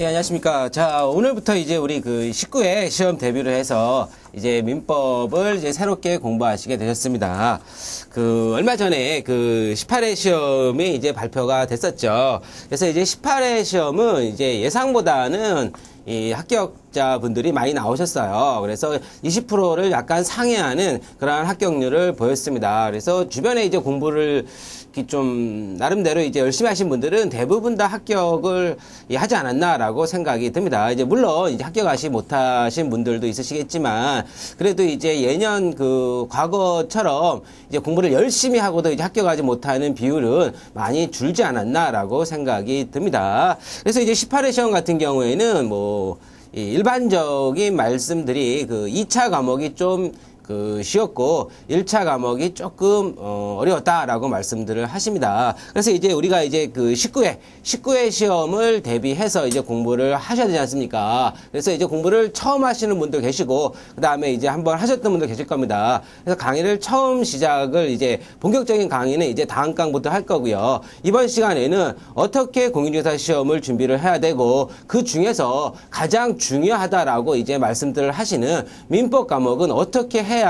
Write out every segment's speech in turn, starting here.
예, 안녕하십니까. 자, 오늘부터 이제 우리 그 19회 시험 데뷔를 해서 이제 민법을 이제 새롭게 공부하시게 되셨습니다. 얼마 전에 18회 시험이 이제 발표가 됐었죠. 그래서 이제 18회 시험은 이제 예상보다는 이 합격자분들이 많이 나오셨어요. 그래서 20%를 약간 상회하는 그러한 합격률을 보였습니다. 그래서 주변에 이제 공부를 좀 나름대로 이제 열심히 하신 분들은 대부분 다 합격을 하지 않았나라고 생각이 듭니다. 이제 물론 이제 합격하지 못하신 분들도 있으시겠지만 그래도 이제 예년 과거처럼 이제 공부를 열심히 하고도 이제 합격하지 못하는 비율은 많이 줄지 않았나라고 생각이 듭니다. 그래서 이제 18회 시험 같은 경우에는 일반적인 말씀들이 2차 과목이 좀 쉬웠고 1차 과목이 조금 어려웠다라고 말씀들을 하십니다. 그래서 이제 우리가 이제 19회 시험을 대비해서 이제 공부를 하셔야 되지 않습니까? 그래서 이제 공부를 처음 하시는 분도 계시고 그다음에 이제 한번 하셨던 분도 계실 겁니다. 그래서 강의를 처음 시작을 이제 본격적인 강의는 이제 다음 강부터 할 거고요. 이번 시간에는 어떻게 공인중개사 시험을 준비를 해야 되고 그 중에서 가장 중요하다라고 이제 말씀들을 하시는 민법 과목은 어떻게 해야지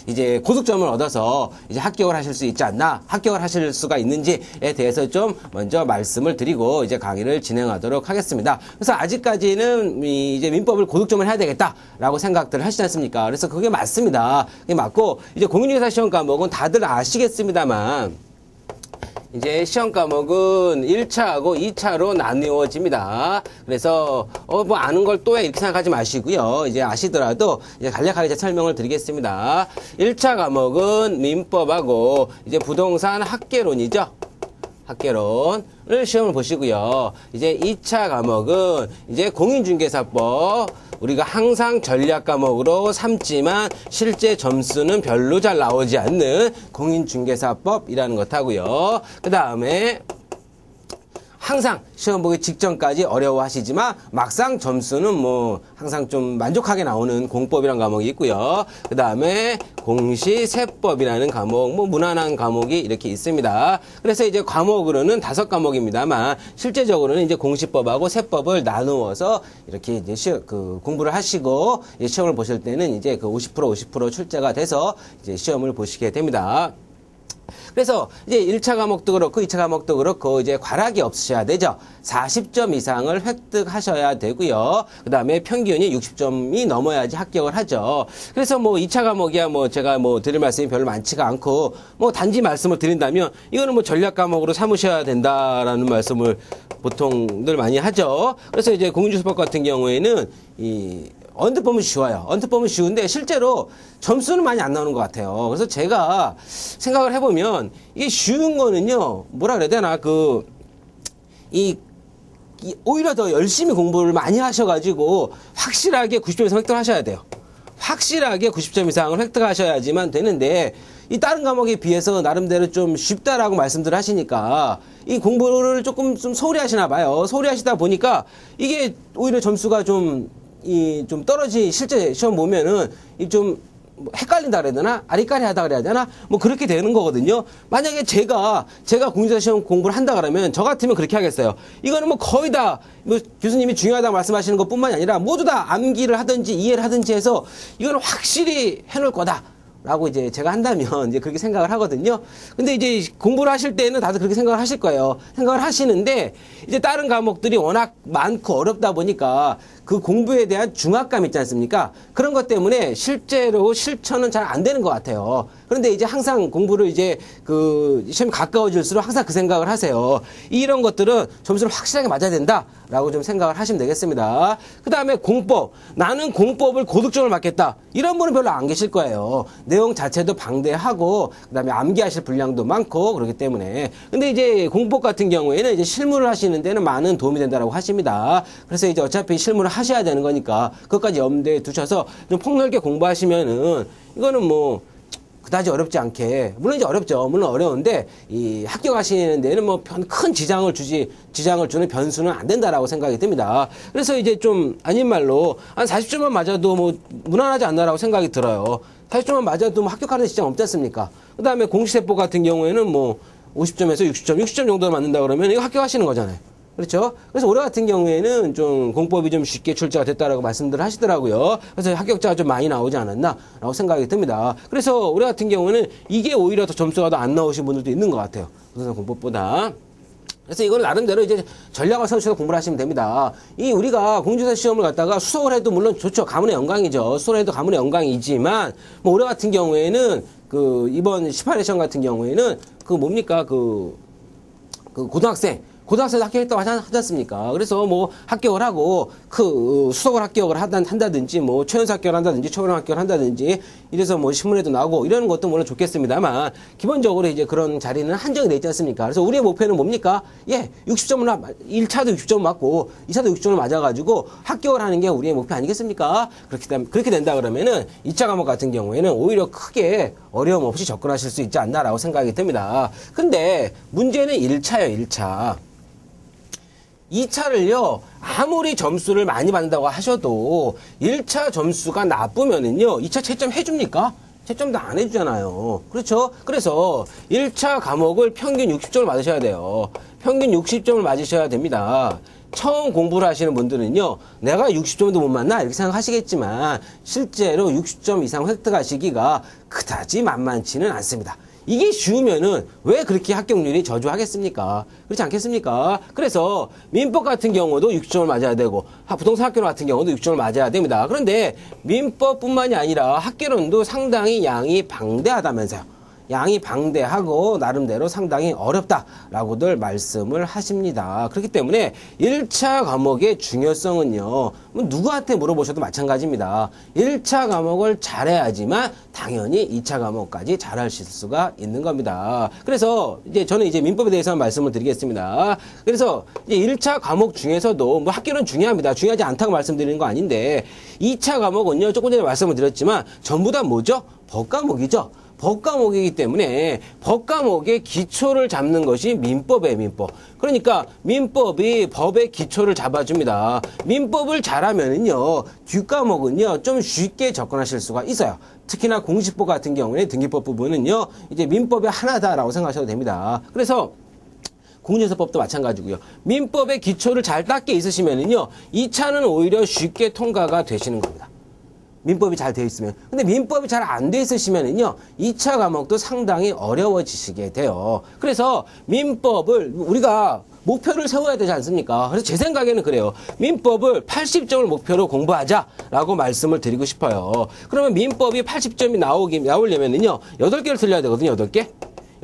이제 고득점을 얻어서 이제 합격을 하실 수 있지 않나, 합격을 하실 수가 있는지에 대해서 좀 먼저 말씀을 드리고 이제 강의를 진행하도록 하겠습니다. 그래서 아직까지는 이제 민법을 고득점을 해야 되겠다라고 생각들을 하시지 않습니까? 그래서 그게 맞습니다. 그게 맞고 이제 공인중개사 시험 과목은 다들 아시겠습니다만 이제 시험 과목은 1차하고 2차로 나누어집니다. 그래서 아는 걸 또 해 이렇게 생각하지 마시고요. 이제 아시더라도 이제 간략하게 제 설명을 드리겠습니다. 1차 과목은 민법하고 이제 부동산 학계론이죠. 학계론을 시험을 보시고요. 이제 2차 과목은 이제 공인중개사법 우리가 항상 전략 과목으로 삼지만 실제 점수는 별로 잘 나오지 않는 공인중개사법이라는 것 하고요. 그 다음에 항상 시험 보기 직전까지 어려워하시지만 막상 점수는 항상 좀 만족하게 나오는 공법이라는 과목이 있고요. 그 다음에 공시세법이라는 과목, 무난한 과목이 이렇게 있습니다. 그래서 이제 과목으로는 5과목입니다만 실제적으로는 이제 공시법하고 세법을 나누어서 이렇게 이제 공부를 하시고 이제 시험을 보실 때는 이제 50% 출제가 돼서 이제 시험을 보시게 됩니다. 그래서 이제 1차 과목도 그렇고 2차 과목도 그렇고 이제 과락이 없으셔야 되죠. 40점 이상을 획득하셔야 되고요. 그 다음에 평균이 60점이 넘어야지 합격을 하죠. 그래서 2차 과목이야 제가 드릴 말씀이 별로 많지가 않고 단지 말씀을 드린다면 이거는 전략 과목으로 삼으셔야 된다라는 말씀을 보통들 많이 하죠. 그래서 이제 공인중개사법 같은 경우에는 언뜻 보면 쉬워요. 언뜻 보면 쉬운데 실제로 점수는 많이 안 나오는 것 같아요. 그래서 제가 생각을 해보면 이게 쉬운 거는요, 뭐라 그래야 되나, 오히려 더 열심히 공부를 많이 하셔가지고 확실하게 90점 이상 획득하셔야 돼요. 확실하게 90점 이상을 획득하셔야지만 되는데 이 다른 과목에 비해서 나름대로 좀 쉽다라고 말씀들 하시니까 이 공부를 조금 좀 소홀히 하시나 봐요. 소홀히 하시다 보니까 이게 오히려 점수가 좀 실제 시험 보면은 좀 헷갈린다 그래야 되나? 아리까리 하다 그래야 되나? 그렇게 되는 거거든요. 만약에 제가 공인중개사 시험 공부를 한다 그러면 저 같으면 그렇게 하겠어요. 이거는 거의 다 교수님이 중요하다고 말씀하시는 것 뿐만이 아니라 모두 다 암기를 하든지 이해를 하든지 해서 이거는 확실히 해놓을 거다. 라고 이제 제가 한다면 이제 그렇게 생각을 하거든요. 근데 이제 공부를 하실 때는 다들 그렇게 생각을 하실 거예요. 생각을 하시는데 이제 다른 과목들이 워낙 많고 어렵다 보니까 그 공부에 대한 중압감 있지 않습니까? 그런 것 때문에 실제로 실천은 잘 안 되는 것 같아요. 그런데 이제 항상 공부를 이제 시험이 가까워질수록 항상 그 생각을 하세요. 이런 것들은 점수를 확실하게 맞아야 된다라고 좀 생각을 하시면 되겠습니다. 그 다음에 공법. 나는 공법을 고득점을 맞겠다. 이런 분은 별로 안 계실 거예요. 내용 자체도 방대하고 그 다음에 암기하실 분량도 많고 그렇기 때문에. 근데 이제 공법 같은 경우에는 이제 실무를 하시는 데는 많은 도움이 된다라고 하십니다. 그래서 이제 어차피 실무를 하셔야 되는 거니까 그것까지 염두에 두셔서 좀 폭넓게 공부하시면은 이거는 그다지 어렵지 않게, 물론 이제 어렵죠. 물론 어려운데 이 합격하시는 데는 큰 지장을 주는 변수는 안 된다라고 생각이 듭니다. 그래서 이제 좀 아닌 말로 한 40점만 맞아도 무난하지 않나라고 생각이 들어요. 40점만 맞아도 합격하는 지장 없지 않습니까? 그 다음에 공시세법 같은 경우에는 50점에서 60점 정도 맞는다 그러면 이거 합격하시는 거잖아요. 그렇죠? 그래서 올해 같은 경우에는 좀 공법이 좀 쉽게 출제가 됐다라고 말씀들을 하시더라고요. 그래서 합격자가 좀 많이 나오지 않았나라고 생각이 듭니다. 그래서 올해 같은 경우에는 이게 오히려 더 점수가 더 안 나오신 분들도 있는 것 같아요. 부동산 공법보다. 그래서 이걸 나름대로 이제 전략을 세우셔서 공부를 하시면 됩니다. 이 우리가 공인중개사 시험을 갖다가 수석을 해도 물론 좋죠. 가문의 영광이죠. 수석을 해도 가문의 영광이지만 뭐 올해 같은 경우에는 그 이번 18회 시험 같은 경우에는 그 뭡니까 그 고등학생도 합격했다고 하지 않습니까? 그래서 뭐 합격을 하고 그 수석을 합격을 한다든지 뭐 최연소 합격을 한다든지 초연소 합격을 한다든지 이래서 뭐 신문에도 나오고 이러는 것도 물론 좋겠습니다만 기본적으로 이제 그런 자리는 한정이 되어 있지 않습니까? 그래서 우리의 목표는 뭡니까? 60점을 1차도 60점 맞고 2차도 60점을 맞아가지고 합격을 하는 게 우리의 목표 아니겠습니까? 그렇게 된다 그러면은 2차 과목 같은 경우에는 오히려 크게 어려움 없이 접근하실 수 있지 않나라고 생각이 듭니다. 근데 문제는 1차예요, 1차. 2차를요, 아무리 점수를 많이 받는다고 하셔도 1차 점수가 나쁘면은요, 2차 채점 해줍니까? 채점도 안 해주잖아요. 그렇죠? 그래서 1차 과목을 평균 60점을 맞으셔야 돼요. 평균 60점을 맞으셔야 됩니다. 처음 공부를 하시는 분들은요, 내가 60점도 못 맞나? 이렇게 생각하시겠지만, 실제로 60점 이상 획득하시기가 그다지 만만치는 않습니다. 이게 쉬우면은 왜 그렇게 합격률이 저조하겠습니까? 그렇지 않겠습니까? 그래서 민법 같은 경우도 60점을 맞아야 되고 부동산 학교론 같은 경우도 60점을 맞아야 됩니다. 그런데 민법뿐만이 아니라 학교론도 상당히 양이 방대하다면서요. 양이 방대하고 나름대로 상당히 어렵다라고들 말씀을 하십니다. 그렇기 때문에 1차 과목의 중요성은요. 뭐 누구한테 물어보셔도 마찬가지입니다. 1차 과목을 잘해야지만 당연히 2차 과목까지 잘하실 수가 있는 겁니다. 그래서 이제 저는 이제 민법에 대해서 말씀을 드리겠습니다. 그래서 이제 1차 과목 중에서도 뭐 학교는 중요합니다. 중요하지 않다고 말씀드리는 거 아닌데 2차 과목은요. 조금 전에 말씀을 드렸지만 전부 다 뭐죠? 법과목이죠. 법과목이기 때문에 법과목의 기초를 잡는 것이 민법이에요, 민법. 그러니까 민법이 법의 기초를 잡아줍니다. 민법을 잘하면은요, 뒷과목은요, 좀 쉽게 접근하실 수가 있어요. 특히나 공시법 같은 경우에 등기법 부분은요, 이제 민법의 하나다라고 생각하셔도 됩니다. 그래서 공인중개사법도 마찬가지고요. 민법의 기초를 잘 닦게 있으시면은요, 2차는 오히려 쉽게 통과가 되시는 겁니다. 민법이 잘 되어 있으면. 근데 민법이 잘 안 되어 있으시면은요, 2차 과목도 상당히 어려워지시게 돼요. 그래서 민법을 우리가 목표를 세워야 되지 않습니까? 그래서 제 생각에는 그래요. 민법을 80점을 목표로 공부하자라고 말씀을 드리고 싶어요. 그러면 민법이 80점이 나오려면은요, 8개를 틀려야 되거든요, 8개?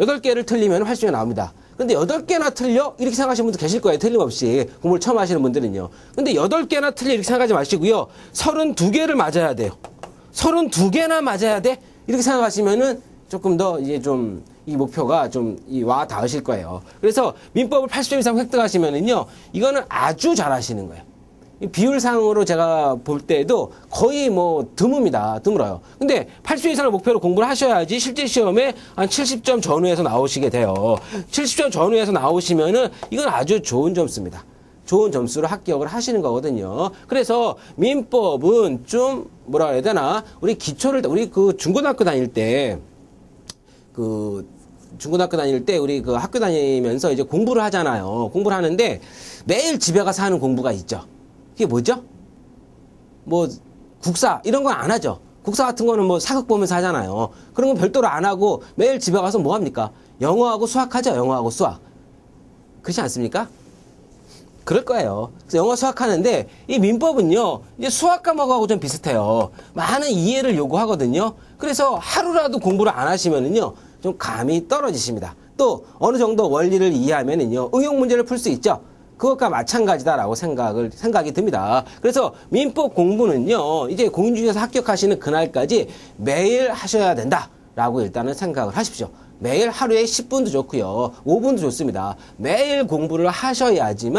8개를 틀리면 80점이 나옵니다. 근데 8개나 틀려? 이렇게 생각하시는 분들 계실 거예요. 틀림없이. 공부를 처음 하시는 분들은요. 근데 8개나 틀려? 이렇게 생각하지 마시고요. 32개를 맞아야 돼요. 32개나 맞아야 돼? 이렇게 생각하시면은 조금 더 이제 좀 이 목표가 좀 와 닿으실 거예요. 그래서 민법을 80점 이상 획득하시면은요. 이거는 아주 잘하시는 거예요. 비율상으로 제가 볼 때도 거의 뭐 드뭅니다. 드물어요. 근데 80점 이상을 목표로 공부를 하셔야지 실제 시험에 한 70점 전후에서 나오시게 돼요. 70점 전후에서 나오시면은 이건 아주 좋은 점수입니다. 좋은 점수로 합격을 하시는 거거든요. 그래서 민법은 좀 뭐라 해야 되나? 우리 기초를 우리 그 중고등학교 다닐 때 우리 그 학교 다니면서 이제 공부를 하잖아요. 공부를 하는데 매일 집에 가서 하는 공부가 있죠. 그게 뭐죠? 뭐 국사 이런 건 안 하죠. 국사 같은 거는 뭐 사극 보면서 하잖아요. 그런 건 별도로 안 하고 매일 집에 가서 뭐 합니까? 영어하고 수학 하죠. 영어하고 수학. 그렇지 않습니까? 그럴 거예요. 그래서 영어 수학 하는데 이 민법은요. 이제 수학 과목하고 좀 비슷해요. 많은 이해를 요구하거든요. 그래서 하루라도 공부를 안 하시면은요. 좀 감이 떨어지십니다. 또 어느 정도 원리를 이해하면은요. 응용 문제를 풀 수 있죠. 그것과 마찬가지다라고 생각이 듭니다. 그래서 민법 공부는요, 이제 공인중개사 합격하시는 그날까지 매일 하셔야 된다라고 일단은 생각을 하십시오. 매일 하루에 10분도 좋고요, 5분도 좋습니다. 매일 공부를 하셔야지만